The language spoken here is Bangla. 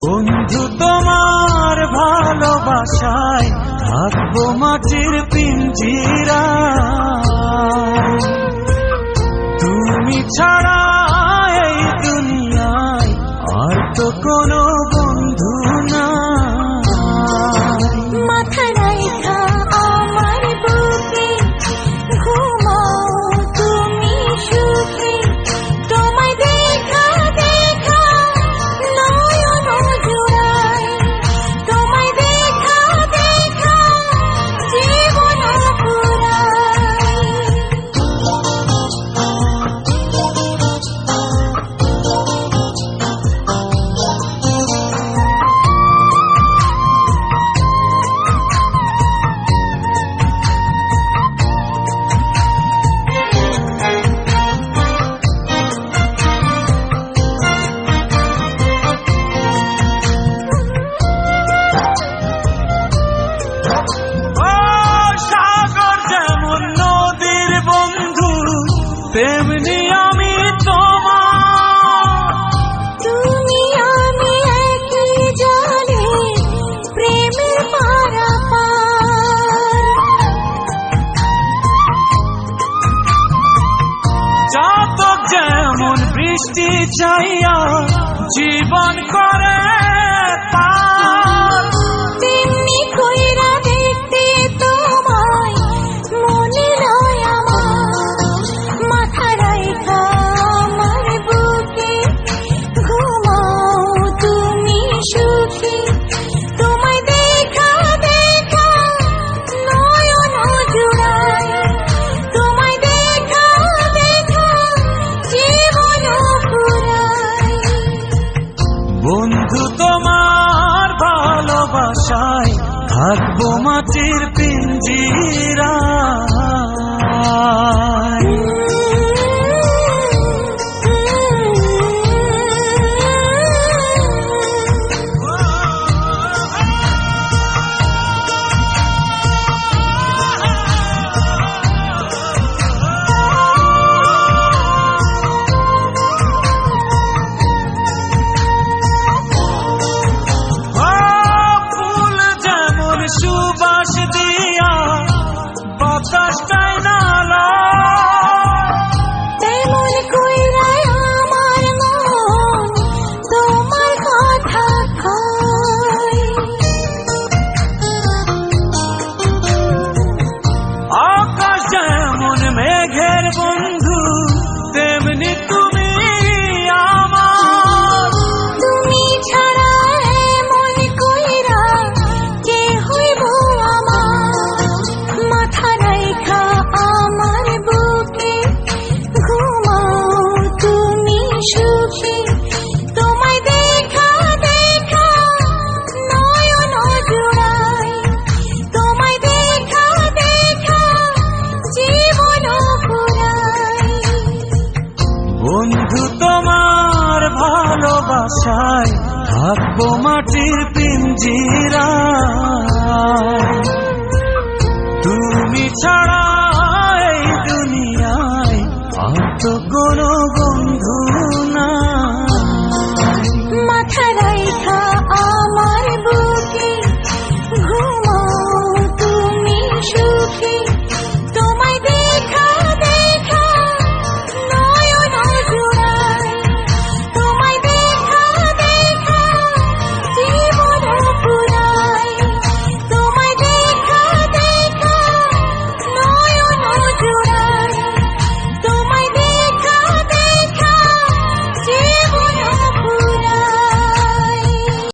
বন্ধু তোমার ভালোবাসায় থাকবো মাটির পিঞ্জিরায়, তুমি ছাড়া এই দুনিয়ায় আর তো কোনো বন্ধু নাই। মাথা রাইখা আমার বুকে ঘুমাও তুমি সুখে, তোমায় দেখা দেখা নয়ন জুড়ায়, তোমায় দেখা দেখা জীবন পুরায়। তেমনি আমি তোমার, তুমি আমি একই জলে প্রেমের পারাপার। চাতক যেমন বৃষ্টি চাইয়া জীবন করে তার, তেমনি কইরা দেখতে তোমায় মনে লয় আমার। মাথা রাইখা আমার বুকে ঘুমাও তুমি সুখে, তোমায় দেখা দেখা নয়ন জুড়ায়, তোমায় দেখা দেখা জীবন পুরায়। বন্ধু তোমার ভালোবাসায় থাকবো মাটির পিঞ্জিরায়। সুবাস দিয়া বাতাসটাই নালা, তেমন কইরাই আমার মন তোমার কথা কয়। আকাশ যেমন মেঘের বন্ধু তেমনি তুমি আমার, তুমি ছাড়া এমন কইরা কে হইব আমার। মাথা রাইখা আমার বুকে ঘুমাও তুমি সুখে, তোমায় দেখা দেখা নয়ন জুড়ায়, তোমায় দেখা দেখা জীবন পুরায়। বন্ধু তোমার ভালোবাসায় থাকবো মাটির পিঞ্জিরায়, তুমি ছাড়া